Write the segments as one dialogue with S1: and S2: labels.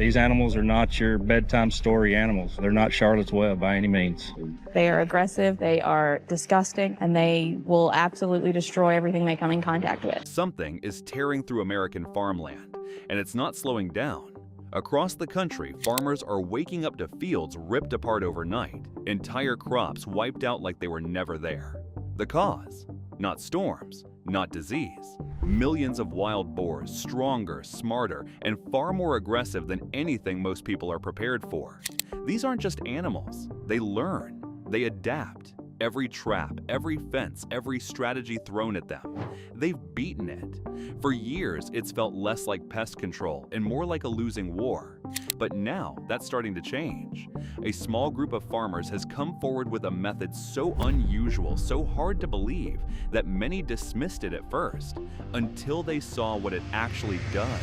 S1: These animals are not your bedtime story animals. They're not Charlotte's Web by any means.
S2: They are aggressive, they are disgusting, and they will absolutely destroy everything they come in contact with.
S3: Something is tearing through American farmland, and it's not slowing down. Across the country, farmers are waking up to fields ripped apart overnight, entire crops wiped out like they were never there. The cause? Not storms, not disease. Millions of wild boars, stronger, smarter, and far more aggressive than anything most people are prepared for. These aren't just animals. They learn. They adapt. Every trap, every fence, every strategy thrown at them. They've beaten it. For years, it's felt less like pest control and more like a losing war. But now, that's starting to change. A small group of farmers has come forward with a method so unusual, so hard to believe, that many dismissed it at first, until they saw what it actually does.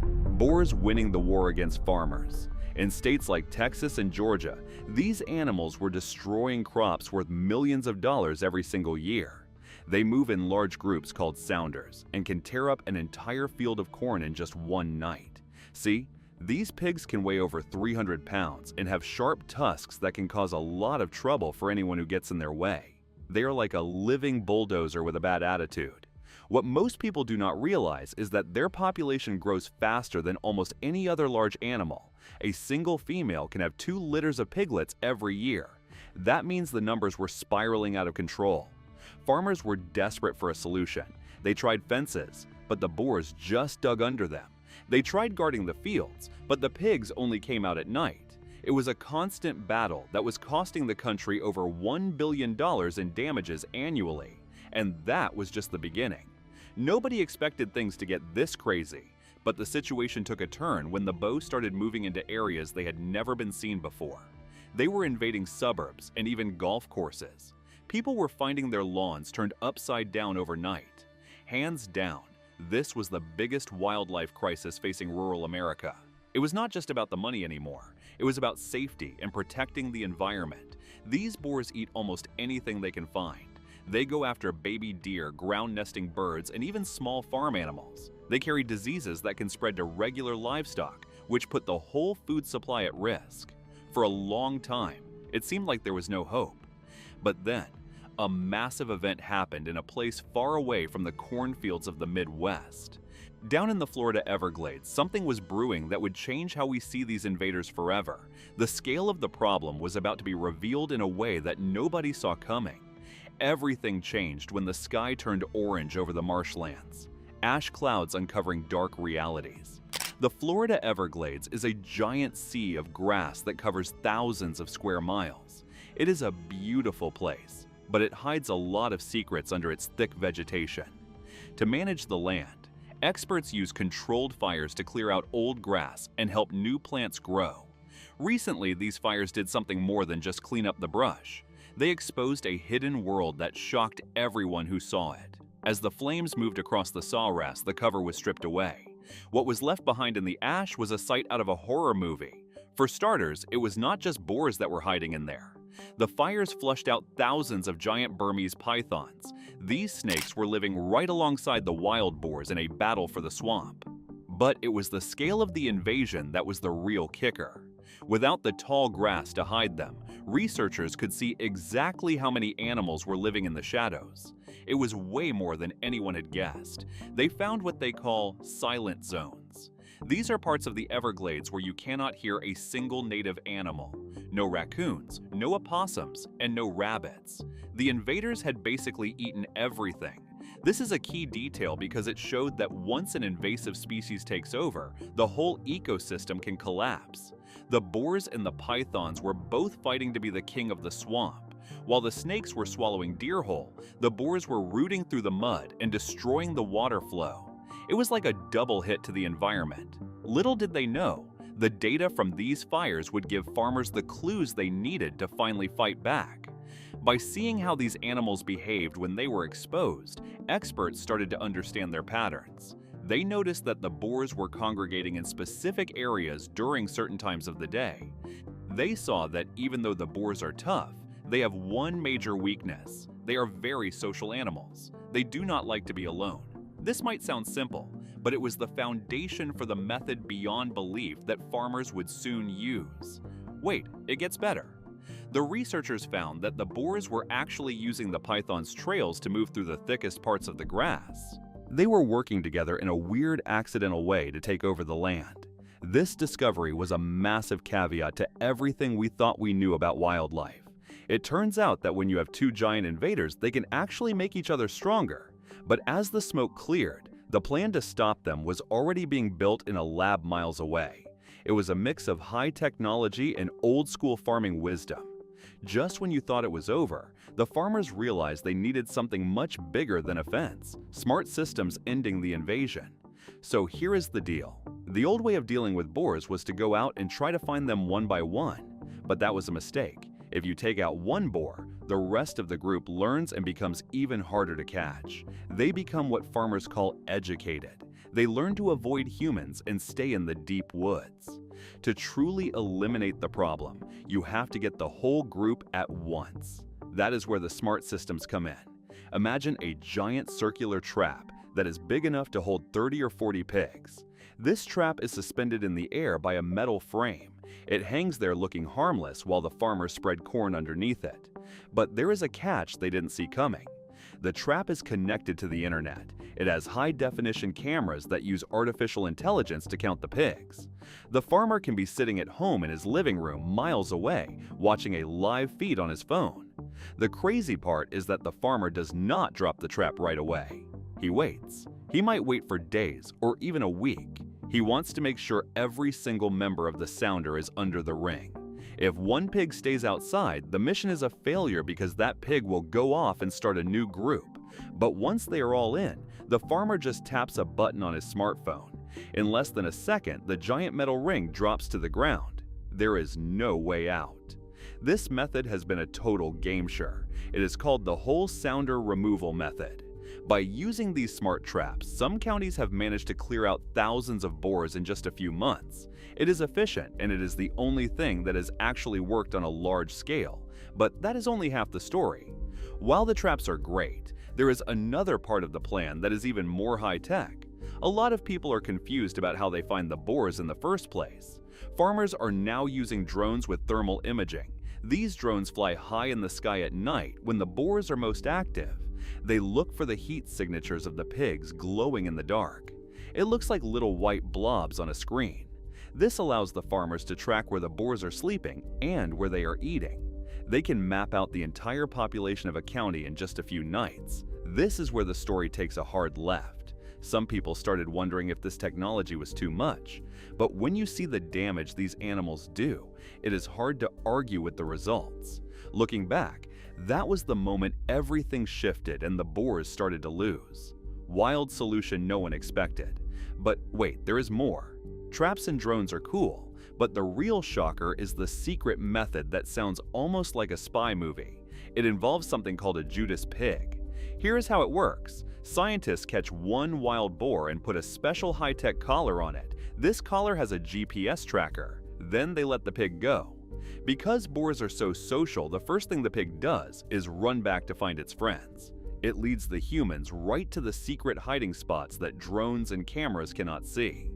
S3: Boars winning the war against farmers. In states like Texas and Georgia, these animals were destroying crops worth millions of dollars every single year. They move in large groups called sounders and can tear up an entire field of corn in just one night. See, these pigs can weigh over 300 pounds and have sharp tusks that can cause a lot of trouble for anyone who gets in their way. They are like a living bulldozer with a bad attitude. What most people do not realize is that their population grows faster than almost any other large animal. A single female can have 2 litters of piglets every year. That means the numbers were spiraling out of control. Farmers were desperate for a solution. They tried fences, but the boars just dug under them. They tried guarding the fields, but the pigs only came out at night. It was a constant battle that was costing the country over $1 billion in damages annually. And that was just the beginning. Nobody expected things to get this crazy, but the situation took a turn when the bow started moving into areas they had never been seen before. They were invading suburbs and even golf courses. People were finding their lawns turned upside down overnight. Hands down, this was the biggest wildlife crisis facing rural America. It was not just about the money anymore. It was about safety and protecting the environment. These boars eat almost anything they can find. They go after baby deer, ground-nesting birds, and even small farm animals. They carry diseases that can spread to regular livestock, which put the whole food supply at risk. For a long time, it seemed like there was no hope. But then, a massive event happened in a place far away from the cornfields of the Midwest. Down in the Florida Everglades, something was brewing that would change how we see these invaders forever. The scale of the problem was about to be revealed in a way that nobody saw coming. Everything changed when the sky turned orange over the marshlands. Ash clouds uncovering dark realities. The Florida Everglades is a giant sea of grass that covers thousands of square miles. It is a beautiful place, but it hides a lot of secrets under its thick vegetation. To manage the land, experts use controlled fires to clear out old grass and help new plants grow. Recently, these fires did something more than just clean up the brush. They exposed a hidden world that shocked everyone who saw it. As the flames moved across the sawgrass, the cover was stripped away. What was left behind in the ash was a sight out of a horror movie. For starters, it was not just boars that were hiding in there. The fires flushed out thousands of giant Burmese pythons. These snakes were living right alongside the wild boars in a battle for the swamp. But it was the scale of the invasion that was the real kicker. Without the tall grass to hide them, researchers could see exactly how many animals were living in the shadows. It was way more than anyone had guessed. They found what they call silent zones. These are parts of the Everglades where you cannot hear a single native animal. No raccoons, no opossums, and no rabbits. The invaders had basically eaten everything. This is a key detail because it showed that once an invasive species takes over, the whole ecosystem can collapse. The boars and the pythons were both fighting to be the king of the swamp. While the snakes were swallowing deer whole, the boars were rooting through the mud and destroying the water flow. It was like a double hit to the environment. Little did they know, the data from these fires would give farmers the clues they needed to finally fight back. By seeing how these animals behaved when they were exposed, experts started to understand their patterns. They noticed that the boars were congregating in specific areas during certain times of the day. They saw that even though the boars are tough, they have one major weakness. They are very social animals. They do not like to be alone. This might sound simple, but it was the foundation for the method beyond belief that farmers would soon use. Wait, it gets better. The researchers found that the boars were actually using the python's trails to move through the thickest parts of the grass. They were working together in a weird accidental way to take over the land. This discovery was a massive caveat to everything we thought we knew about wildlife. It turns out that when you have two giant invaders, they can actually make each other stronger. But as the smoke cleared, the plan to stop them was already being built in a lab miles away. It was a mix of high technology and old-school farming wisdom. Just when you thought it was over, the farmers realized they needed something much bigger than a fence, smart systems ending the invasion. So here is the deal. The old way of dealing with boars was to go out and try to find them one by one. But that was a mistake. If you take out one boar, the rest of the group learns and becomes even harder to catch. They become what farmers call educated. They learn to avoid humans and stay in the deep woods. To truly eliminate the problem, you have to get the whole group at once. That is where the smart systems come in. Imagine a giant circular trap that is big enough to hold 30 or 40 pigs. This trap is suspended in the air by a metal frame. It hangs there looking harmless while the farmers spread corn underneath it. But there is a catch they didn't see coming. The trap is connected to the internet. It has high-definition cameras that use artificial intelligence to count the pigs. The farmer can be sitting at home in his living room miles away, watching a live feed on his phone. The crazy part is that the farmer does not drop the trap right away. He waits. He might wait for days or even a week. He wants to make sure every single member of the sounder is under the ring. If one pig stays outside, the mission is a failure because that pig will go off and start a new group. But once they are all in, the farmer just taps a button on his smartphone. In less than a second, the giant metal ring drops to the ground. There is no way out. This method has been a total game-changer. It is called the whole sounder removal method. By using these smart traps, some counties have managed to clear out thousands of boars in just a few months. It is efficient, and it is the only thing that has actually worked on a large scale. But that is only half the story. While the traps are great, there is another part of the plan that is even more high-tech. A lot of people are confused about how they find the boars in the first place. Farmers are now using drones with thermal imaging. These drones fly high in the sky at night when the boars are most active. They look for the heat signatures of the pigs glowing in the dark. It looks like little white blobs on a screen. This allows the farmers to track where the boars are sleeping and where they are eating. They can map out the entire population of a county in just a few nights. This is where the story takes a hard left. Some people started wondering if this technology was too much. But when you see the damage these animals do, it is hard to argue with the results. Looking back, that was the moment everything shifted and the boars started to lose. Wild solution no one expected. But wait, there is more. Traps and drones are cool, but the real shocker is the secret method that sounds almost like a spy movie. It involves something called a Judas Pig. Here is how it works. Scientists catch one wild boar and put a special high-tech collar on it. This collar has a GPS tracker. Then they let the pig go. Because boars are so social, the first thing the pig does is run back to find its friends. It leads the humans right to the secret hiding spots that drones and cameras cannot see.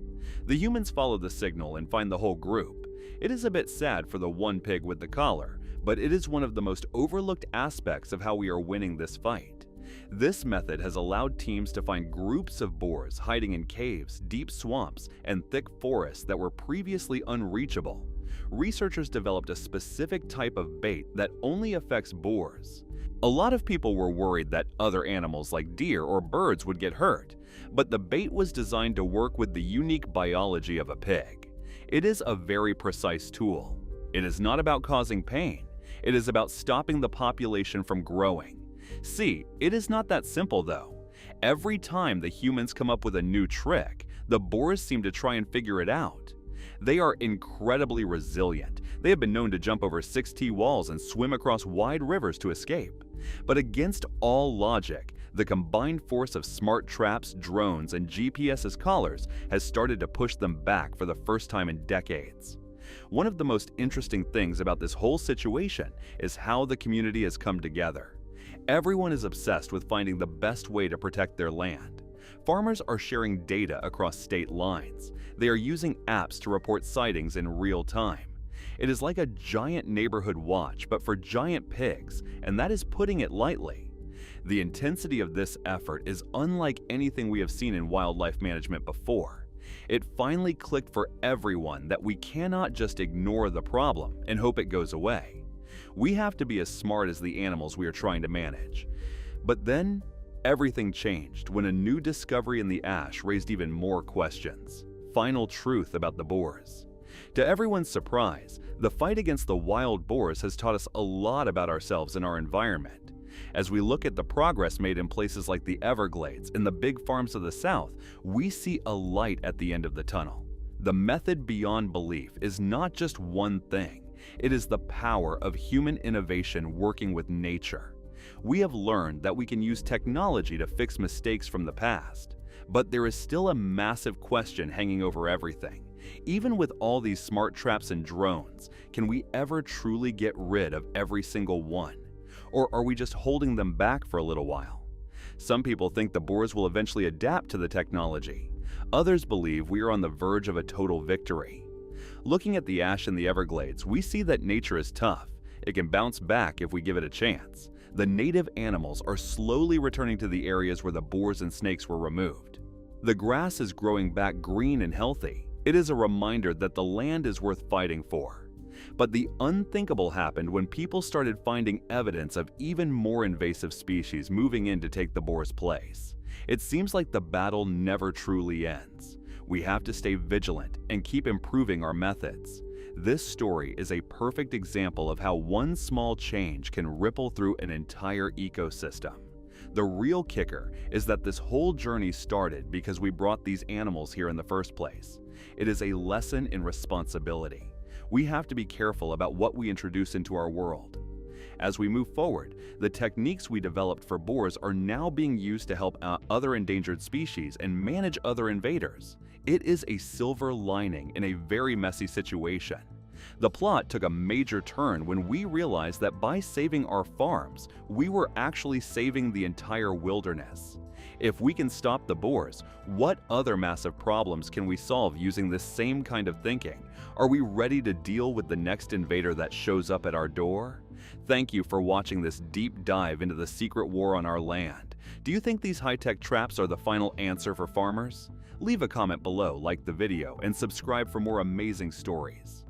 S3: The humans follow the signal and find the whole group. It is a bit sad for the one pig with the collar, but it is one of the most overlooked aspects of how we are winning this fight. This method has allowed teams to find groups of boars hiding in caves, deep swamps, and thick forests that were previously unreachable. Researchers developed a specific type of bait that only affects boars. A lot of people were worried that other animals like deer or birds would get hurt, but the bait was designed to work with the unique biology of a pig. It is a very precise tool. It is not about causing pain. It is about stopping the population from growing. See, it is not that simple though. Every time the humans come up with a new trick, the boars seem to try and figure it out. They are incredibly resilient. They have been known to jump over 6T walls and swim across wide rivers to escape. But against all logic, the combined force of smart traps, drones, and GPS's collars has started to push them back for the first time in decades. One of the most interesting things about this whole situation is how the community has come together. Everyone is obsessed with finding the best way to protect their land. Farmers are sharing data across state lines. They are using apps to report sightings in real time. It is like a giant neighborhood watch, but for giant pigs, and that is putting it lightly. The intensity of this effort is unlike anything we have seen in wildlife management before. It finally clicked for everyone that we cannot just ignore the problem and hope it goes away. We have to be as smart as the animals we are trying to manage. But then, everything changed when a new discovery in the ash raised even more questions. Final truth about the boars. To everyone's surprise, the fight against the wild boars has taught us a lot about ourselves and our environment. As we look at the progress made in places like the Everglades and the big farms of the South, we see a light at the end of the tunnel. The method beyond belief is not just one thing. It is the power of human innovation working with nature. We have learned that we can use technology to fix mistakes from the past. But there is still a massive question hanging over everything. Even with all these smart traps and drones, can we ever truly get rid of every single one? Or are we just holding them back for a little while? Some people think the boars will eventually adapt to the technology. Others believe we are on the verge of a total victory. Looking at the ash in the Everglades, we see that nature is tough. It can bounce back if we give it a chance. The native animals are slowly returning to the areas where the boars and snakes were removed. The grass is growing back green and healthy. It is a reminder that the land is worth fighting for. But the unthinkable happened when people started finding evidence of even more invasive species moving in to take the boar's place. It seems like the battle never truly ends. We have to stay vigilant and keep improving our methods. This story is a perfect example of how one small change can ripple through an entire ecosystem. The real kicker is that this whole journey started because we brought these animals here in the first place. It is a lesson in responsibility. We have to be careful about what we introduce into our world. As we move forward, the techniques we developed for boars are now being used to help out other endangered species and manage other invaders. It is a silver lining in a very messy situation. The plot took a major turn when we realized that by saving our farms, we were actually saving the entire wilderness. If we can stop the boars, what other massive problems can we solve using this same kind of thinking? Are we ready to deal with the next invader that shows up at our door? Thank you for watching this deep dive into the secret war on our land. Do you think these high-tech traps are the final answer for farmers? Leave a comment below, like the video, and subscribe for more amazing stories.